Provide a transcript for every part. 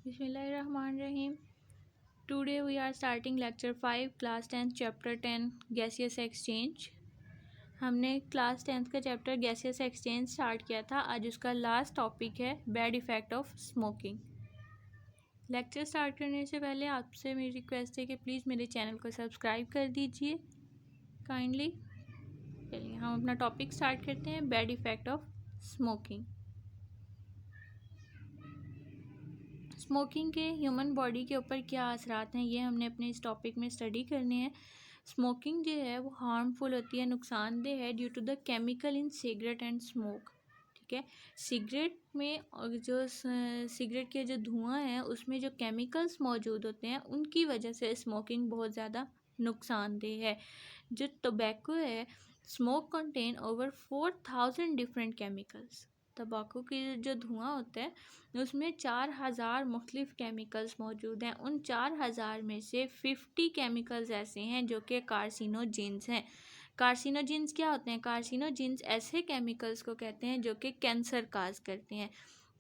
Bismillahirrahmanirrahim. Today we are starting lecture 5 class 10 chapter 10 gaseous exchange. हमने class 10th का chapter gaseous exchange start किया था. आज उसका लास्ट टॉपिक है bad effect of smoking. Lecture start करने से पहले आपसे मेरी रिक्वेस्ट है कि प्लीज़ मेरे चैनल को सब्सक्राइब कर दीजिए काइंडली. चलिए हम अपना टॉपिक स्टार्ट करते हैं. Bad effect of smoking. Smoking के ह्यूमन बॉडी के ऊपर क्या असरात हैं ये हमने अपने इस टॉपिक में स्टडी करने हैं. स्मोकिंग जो है वो हार्मफुल होती है, नुकसानदेह है due to the chemical in cigarette and smoke. ठीक है, सिगरेट में और जो सिगरेट के जो धुआं है उसमें जो केमिकल्स मौजूद होते हैं उनकी वजह से स्मोकिंग बहुत ज़्यादा नुकसानदेह है. जो टोबैको है, smoke contain over 4000 different chemicals. तंबाकू की जो धुआं होता है उसमें 4000 मुख्तलिफ केमिकल्स मौजूद हैं. उन 4000 में से 50 केमिकल्स ऐसे हैं जो कि कार्सिनोजेंस हैं. कार्सिनोजेंस क्या होते हैं? कार्सिनोजेंस ऐसे केमिकल्स को कहते हैं जो कि कैंसर काज करते हैं.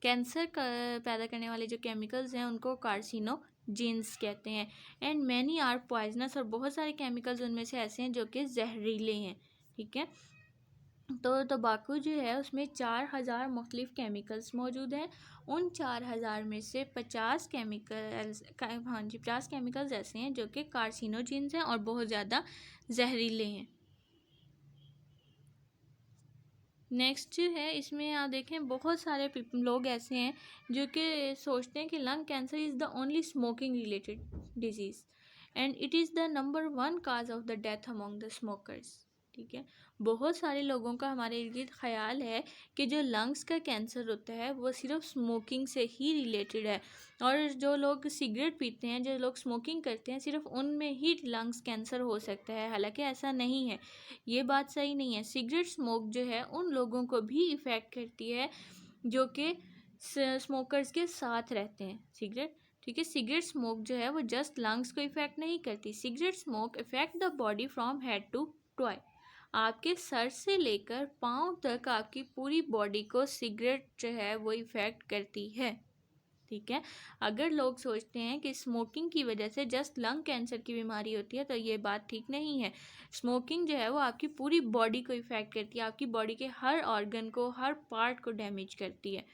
कैंसर पैदा करने वाले जो केमिकल्स हैं उनको कार्सिनोजेंस कहते हैं. एंड मैनी आर पॉइजनस, और बहुत सारे केमिकल्स उनमें से ऐसे हैं जो कि जहरीले हैं. ठीक है, तो तंबाकू जो है उसमें 4000 मुख्तलिफ केमिकल्स मौजूद हैं. उन 4000 में से 50 केमिकल्स 50 केमिकल्स ऐसे हैं जो कि कार्सिनोजेंस हैं और बहुत ज़्यादा जहरीले हैं. नेक्स्ट जो है इसमें आप देखें बहुत सारे लोग ऐसे हैं जो कि सोचते हैं कि lung cancer is the only smoking related disease and it is the number 1 cause of the death among the smokers. ठीक है, बहुत सारे लोगों का हमारे लिए ख्याल है कि जो लंग्स का कैंसर होता है वो सिर्फ स्मोकिंग से ही रिलेटेड है, और जो लोग सिगरेट पीते हैं, जो लोग स्मोकिंग करते हैं, सिर्फ उनमें ही लंग्स कैंसर हो सकता है. हालांकि ऐसा नहीं है, ये बात सही नहीं है. सिगरेट स्मोक जो है उन लोगों को भी इफ़ेक्ट करती है जो कि स्मोकर्स के साथ रहते हैं. सिगरेट, ठीक है, सिगरेट स्मोक जो है वो जस्ट लंग्स को इफ़ेक्ट नहीं करती. Cigarette smoke effect the body from head to toe. आपके सर से लेकर पाँव तक आपकी पूरी बॉडी को सिगरेट जो है वो इफ़ेक्ट करती है. ठीक है, अगर लोग सोचते हैं कि स्मोकिंग की वजह से जस्ट लंग कैंसर की बीमारी होती है तो ये बात ठीक नहीं है. स्मोकिंग जो है वो आपकी पूरी बॉडी को इफ़ेक्ट करती है, आपकी बॉडी के हर ऑर्गन को, हर पार्ट को डैमेज करती है.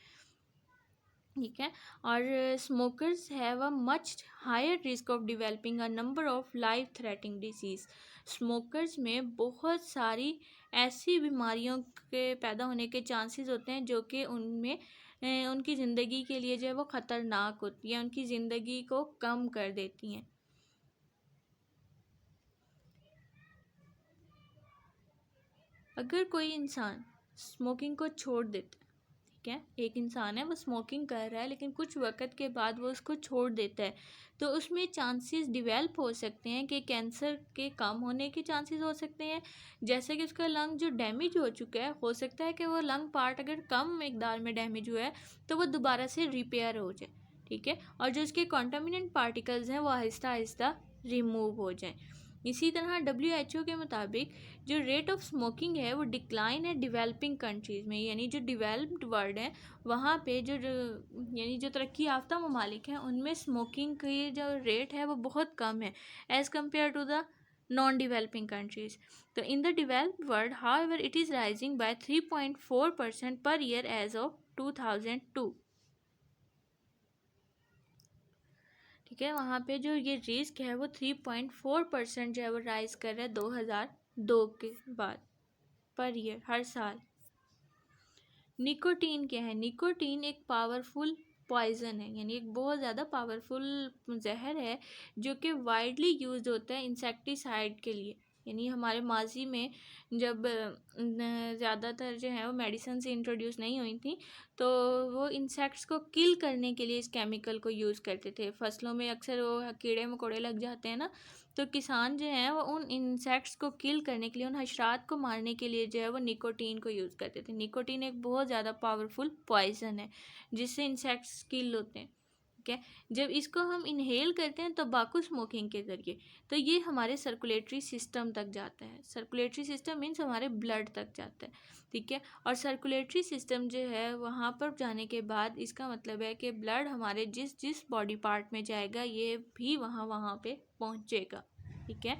ठीक है, और smokers have a much higher risk of developing a number of life threatening disease. Smokers में बहुत सारी ऐसी बीमारियों के पैदा होने के चांसेस होते हैं जो कि उनमें उनकी ज़िंदगी के लिए जो है वो ख़तरनाक होती है, उनकी ज़िंदगी को कम कर देती हैं. अगर कोई इंसान स्मोकिंग को छोड़ देता है, ठीक है, एक इंसान है वो स्मोकिंग कर रहा है लेकिन कुछ वक्त के बाद वो उसको छोड़ देता है, तो उसमें चांसेस डिवेल्प हो सकते हैं कि कैंसर के कम होने के चांसेस हो सकते हैं. जैसे कि उसका लंग जो डैमेज हो चुका है, हो सकता है कि वो लंग पार्ट अगर कम मकदार में डैमेज हुआ है तो वो दोबारा से रिपेयर हो जाए. ठीक है, और जो उसके कॉन्टामिनेंट पार्टिकल्स हैं वो आहिस्ता आहिस्ता रिमूव हो जाएं. इसी तरह WHO के मुताबिक जो रेट ऑफ स्मोकिंग है वो डिक्लाइन है डेवलपिंग कंट्रीज़ में, यानी जो डेवलप्ड वर्ल्ड है वहाँ पे जो यानी जो तरक्की याफ्ता ममालिक हैं उनमें स्मोकिंग की जो रेट है वो बहुत कम है as compare to the non developing countries. तो in the developed world however it is rising by 3.4% per year as of 2002. ठीक है, वहाँ पे जो ये रिस्क है वो 3.4% जो है वो राइज कर रहा है 2002 के बाद पर ईयर, हर साल. निकोटीन क्या है? निकोटीन एक पावरफुल पॉइजन है, यानी एक बहुत ज़्यादा पावरफुल जहर है जो कि वाइडली यूज्ड होता है इंसेक्टिसाइड के लिए. यानी हमारे माजी में जब ज़्यादातर जो है वो मेडिसिन से इंट्रोड्यूस नहीं हुई थी तो वो इंसेक्ट्स को किल करने के लिए इस केमिकल को यूज़ करते थे. फसलों में अक्सर वो कीड़े मकोड़े लग जाते हैं ना, तो किसान जो हैं वो उन इंसेक्ट्स को किल करने के लिए, उन हशरात को मारने के लिए जो है वो निकोटीन को यूज़ करते थे. निकोटीन एक बहुत ज़्यादा पावरफुल पॉइजन है जिससे इंसेक्ट्स किल होते हैं. ठीक है। जब इसको हम इनहेल करते हैं तंबाकू स्मोकिंग के ज़रिए, तो ये हमारे सर्कुलेटरी सिस्टम तक जाता है। सर्कुलेटरी सिस्टम मीन्स हमारे ब्लड तक जाता है, ठीक है। और सर्कुलेटरी सिस्टम जो है वहाँ पर जाने के बाद इसका मतलब है कि ब्लड हमारे जिस जिस बॉडी पार्ट में जाएगा ये भी वहाँ पे पहुँचेगा, ठीक है।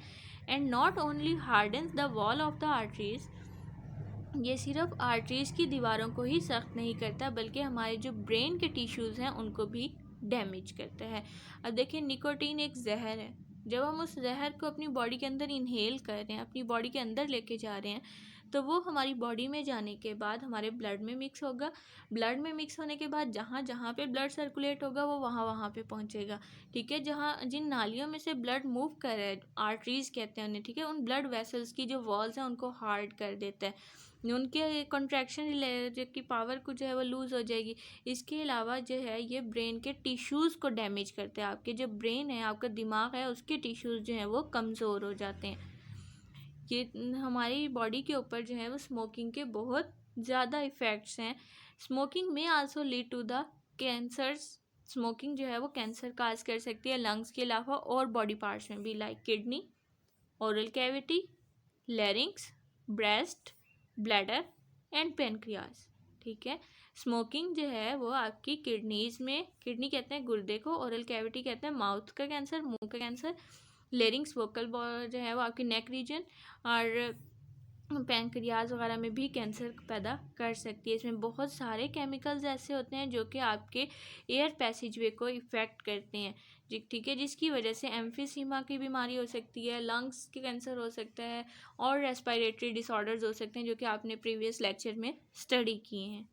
And not only hardens the wall of the arteries, ये सिर्फ आर्टरीज की दीवारों को ही सख्त नहीं करता बल्कि हमारे जो ब्रेन के टिश्यूज़ हैं उनको भी डैमेज करता है। अब देखिए, निकोटीन एक जहर है। जब हम उस जहर को अपनी बॉडी के अंदर इनहेल कर रहे हैं, अपनी बॉडी के अंदर लेके जा रहे हैं, तो वो हमारी बॉडी में जाने के बाद हमारे ब्लड में मिक्स होगा। ब्लड में मिक्स होने के बाद जहाँ जहाँ पे ब्लड सर्कुलेट होगा वो वहाँ वहाँ पे पहुँचेगा, ठीक है। जहाँ जिन नालियों में से ब्लड मूव कर रहा है, आर्टरीज कहते हैं उन्हें, ठीक है, उन ब्लड वेसल्स की जो वॉल्स हैं उनको हार्ड कर देता है। उनके कंट्रैक्शन की पावर को जो है वो लूज़ हो जाएगी। इसके अलावा जो है ये ब्रेन के टिश्यूज़ को डैमेज करते हैं। आपके जो ब्रेन है, आपका दिमाग है, उसके टिश्यूज़ जो हैं वो कमज़ोर हो जाते हैं। ये हमारी बॉडी के ऊपर जो है वो स्मोकिंग के बहुत ज़्यादा इफ़ेक्ट्स हैं। स्मोकिंग में also lead to the cancers. Smoking जो है वो कैंसर काज कर सकती है लंग्स के अलावा और बॉडी पार्ट्स में भी, like kidney, oral cavity, larynx, breast, bladder and pancreas, ठीक है। स्मोकिंग जो है वो आपकी किडनीज में, किडनी कहते हैं गुर्दे को, ओरल कैविटी कहते हैं माउथ का कैंसर, मुंह का कैंसर, लेरिंग्स वोकल जो है वो आपकी नेक रीजन, और पैंक्रियाज वगैरह में भी कैंसर पैदा कर सकती है। इसमें बहुत सारे केमिकल्स ऐसे होते हैं जो कि आपके एयर पैसेजवे को इफ़ेक्ट करते हैं, ठीक है, जिसकी वजह से एम्फीसीमा की बीमारी हो सकती है, लंग्स के कैंसर हो सकता है, और रेस्पिरेटरी डिसऑर्डर्स हो सकते हैं जो कि आपने प्रीवियस लेक्चर में स्टडी किए हैं।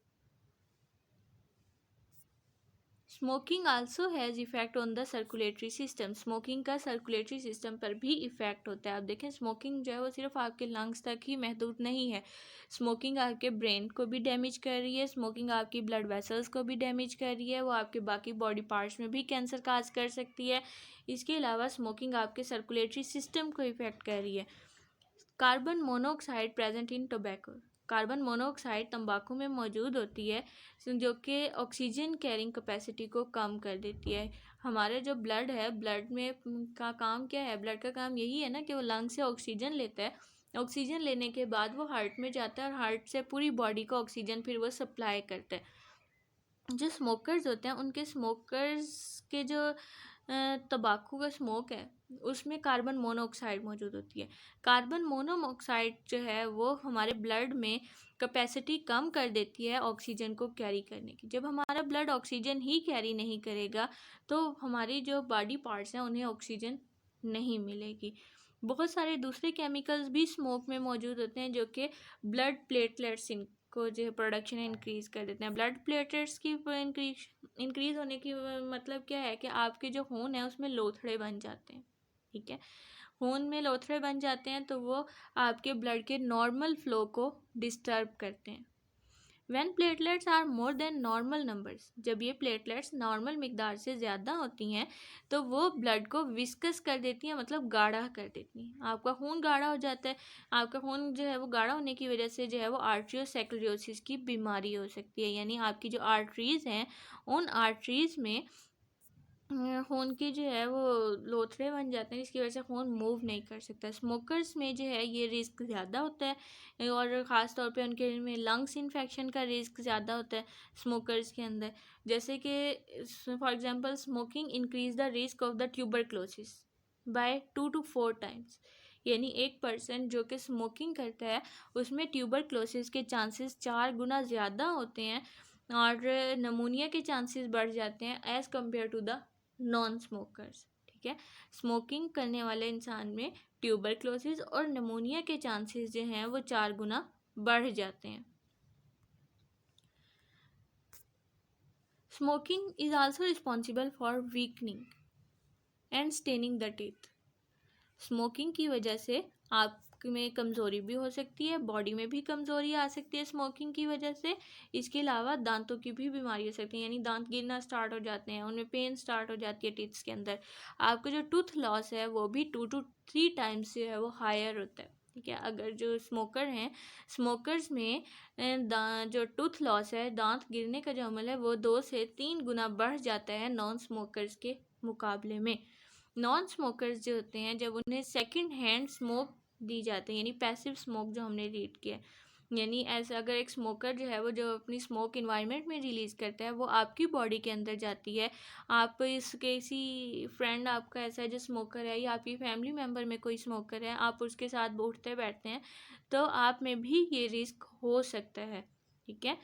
Smoking also has effect on the circulatory system. Smoking का सर्कुलेटरी सिस्टम पर भी इफ़ेक्ट होता है। आप देखें, स्मोकिंग जो है वो सिर्फ आपके लंग्स तक ही महदूद नहीं है। स्मोकिंग आपके ब्रेन को भी डैमेज कर रही है, स्मोकिंग आपकी ब्लड वेसल्स को भी डैमेज कर रही है, वो आपके बाकी बॉडी पार्ट्स में भी कैंसर काज कर सकती है। इसके अलावा स्मोकिंग आपके सर्कुलेटरी सिस्टम को इफ़ेक्ट कर रही है। Carbon monoxide present in tobacco. Carbon monoxide तंबाकू में मौजूद होती है जो कि ऑक्सीजन कैरिंग कैपेसिटी को कम कर देती है। हमारे जो ब्लड है, ब्लड में का काम क्या है? ब्लड का काम यही है ना कि वो लंग से ऑक्सीजन लेता है। ऑक्सीजन लेने के बाद वो हार्ट में जाता है और हार्ट से पूरी बॉडी को ऑक्सीजन फिर वो सप्लाई करता है। जो स्मोकर्स होते हैं उनके स्मोकर्स के जो तंबाकू का स्मोक है उसमें कार्बन मोनोऑक्साइड मौजूद होती है। कार्बन मोनोऑक्साइड जो है वो हमारे ब्लड में कैपेसिटी कम कर देती है ऑक्सीजन को कैरी करने की। जब हमारा ब्लड ऑक्सीजन ही कैरी नहीं करेगा तो हमारी जो बॉडी पार्ट्स हैं उन्हें ऑक्सीजन नहीं मिलेगी। बहुत सारे दूसरे केमिकल्स भी स्मोक में मौजूद होते हैं जो कि ब्लड प्लेटलेट्स को जो है प्रोडक्शन इंक्रीज़ कर देते हैं। ब्लड प्लेटलेट्स की इंक्रीज़ होने की मतलब क्या है कि आपके जो खून है उसमें लोथड़े बन जाते हैं, ठीक है। खून में लोथड़े बन जाते हैं तो वो आपके ब्लड के नॉर्मल फ्लो को डिस्टर्ब करते हैं। When platelets are more than normal numbers, जब ये प्लेटलेट्स नॉर्मल मिकदार से ज़्यादा होती हैं तो वो ब्लड को विस्कस कर देती हैं, मतलब गाढ़ा कर देती हैं। आपका खून गाढ़ा हो जाता है। आपका खून जो है वो गाढ़ा होने की वजह से जो है वो आर्ट्रियोस्क्लेरोसिस की बीमारी हो सकती है, यानी आपकी जो आर्टरीज़ हैं उन आर्टरीज़ में खून की जो है वो लोथड़े बन जाते हैं जिसकी वजह से खून मूव नहीं कर सकता। स्मोकर्स में जो है ये रिस्क ज़्यादा होता है और ख़ास तौर पे उनके में लंग्स इन्फेक्शन का रिस्क ज़्यादा होता है स्मोकर्स के अंदर। जैसे कि for example smoking increase the risk of the tuberculosis by 2 to 4 times, यानी एक पर्सन जो कि स्मोकिंग करता है उसमें ट्यूबरक्लोसिस के चांसेस 4 गुना ज़्यादा होते हैं और नमूनिया के चांसेस बढ़ जाते हैं as compare to the non smokers, ठीक है। स्मोकिंग करने वाले इंसान में ट्यूबरक्लोसिस और निमोनिया के चांसेस जो हैं वो 4 गुना बढ़ जाते हैं। Smoking is also responsible for weakening and staining the teeth. Smoking की वजह से आप में कमज़ोरी भी हो सकती है, बॉडी में भी कमज़ोरी आ सकती है स्मोकिंग की वजह से। इसके अलावा दांतों की भी बीमारी हो सकती है, यानी दांत गिरना स्टार्ट हो जाते हैं, उनमें पेन स्टार्ट हो जाती है टीथ्स के अंदर। आपका जो टूथ लॉस है वो भी 2 to 3 टाइम्स जो है वो हायर होता है, ठीक है। अगर जो स्मोकर हैं, स्मोकर्स में जो टूथ लॉस है, दांत गिरने का जो अमल है, वो 2 से 3 गुना बढ़ जाता है नॉन स्मोकर्स के मुकाबले में। नॉन स्मोकर्स जो होते हैं, जब उन्हें सेकंड हैंड स्मोक दी जाती है, यानी पैसिव स्मोक जो हमने रीड किया, यानी ऐसा अगर एक स्मोकर जो है वो जो अपनी स्मोक इन्वायरमेंट में रिलीज़ करता है, वो आपकी बॉडी के अंदर जाती है। आप इस किसी फ्रेंड आपका ऐसा है जो स्मोकर है, या आपकी फैमिली मेम्बर में कोई स्मोकर है, आप उसके साथ उठते बैठते हैं, तो आप में भी ये रिस्क हो सकता है। ठीक है।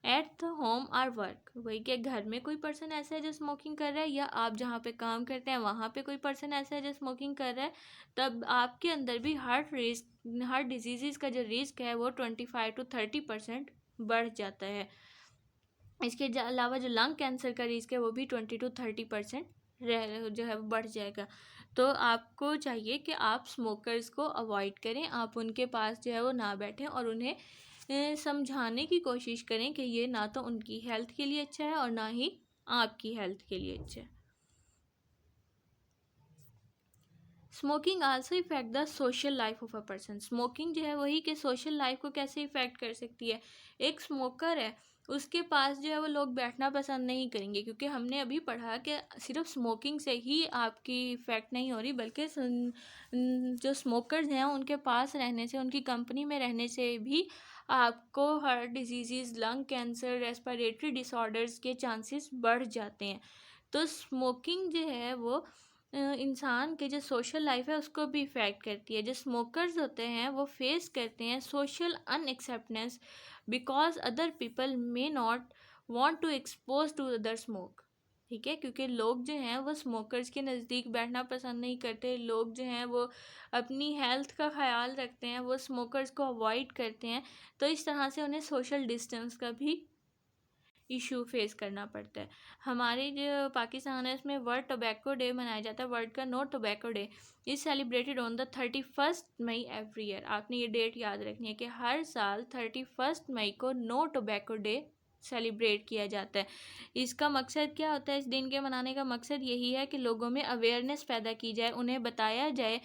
At the home or work, वही कि घर में कोई पर्सन ऐसा है जो स्मोकिंग कर रहा है, या आप जहाँ पे काम करते हैं वहाँ पे कोई पर्सन ऐसा है जो स्मोकिंग कर रहा है, तब आपके अंदर भी हार्ट डिजीज़ का जो रिस्क है वो 25 to 30% बढ़ जाता है। इसके अलावा जो लंग कैंसर का रिस्क है वो भी 20 to 30% जो है वो बढ़ जाएगा। तो आपको चाहिए कि आप स्मोकर्स को अवॉइड करें, आप उनके पास जो है वो ना बैठें, और उन्हें समझाने की कोशिश करें कि ये ना तो उनकी हेल्थ के लिए अच्छा है और ना ही आपकी हेल्थ के लिए अच्छा है। Smoking also effect the social life of a person, smoking जो है वही कि सोशल लाइफ को कैसे इफेक्ट कर सकती है। एक स्मोकर है, उसके पास जो है वो लोग बैठना पसंद नहीं करेंगे, क्योंकि हमने अभी पढ़ा कि सिर्फ स्मोकिंग से ही आपकी इफ़ेक्ट नहीं हो रही, बल्कि जो स्मोकर्स हैं उनके पास रहने से, उनकी कंपनी में रहने से भी आपको heart disease, lung cancer, respiratory disorders के चांसेस बढ़ जाते हैं। तो स्मोकिंग जो है वो इंसान के जो सोशल लाइफ है उसको भी इफ़ेक्ट करती है। जो स्मोकर्स होते हैं वो फेस करते हैं social unacceptance, because other people may not want to expose to other smoke. ठीक है, क्योंकि लोग जो हैं वो स्मोकर्स के नज़दीक बैठना पसंद नहीं करते, लोग जो हैं वो अपनी हेल्थ का ख्याल रखते हैं, वो स्मोकर्स को अवॉइड करते हैं, तो इस तरह से उन्हें सोशल डिस्टेंस का भी इशू फेस करना पड़ता है। हमारे जो पाकिस्तान है उसमें वर्ल्ड टोबैको डे मनाया जाता है, वर्ल्ड का no tobacco day is celebrated on the 31 May every year. आपने ये डेट याद रखनी है कि हर साल 31 मई को नो टोबैको डे सेलिब्रेट किया जाता है। इसका मकसद क्या होता है? इस दिन के मनाने का मकसद यही है कि लोगों में अवेयरनेस पैदा की जाए, उन्हें बताया जाए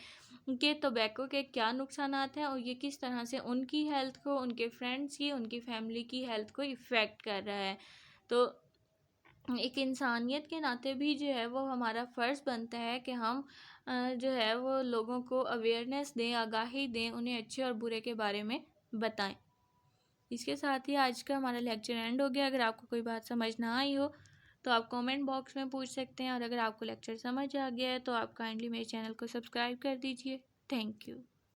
कि टोबैको के क्या नुकसानात हैं और ये किस तरह से उनकी हेल्थ को, उनके फ्रेंड्स की, उनकी फैमिली की हेल्थ को इफ़ेक्ट कर रहा है। तो एक इंसानियत के नाते भी जो है वो हमारा फ़र्ज़ बनता है कि हम जो है वो लोगों को अवेयरनेस दें, आगाही दें, उन्हें अच्छे और बुरे के बारे में बताएं। इसके साथ ही आज का हमारा लेक्चर एंड हो गया। अगर आपको कोई बात समझ ना आई हो तो आप कमेंट बॉक्स में पूछ सकते हैं, और अगर आपको लेक्चर समझ आ गया है तो आप काइंडली मेरे चैनल को सब्सक्राइब कर दीजिए। Thank you.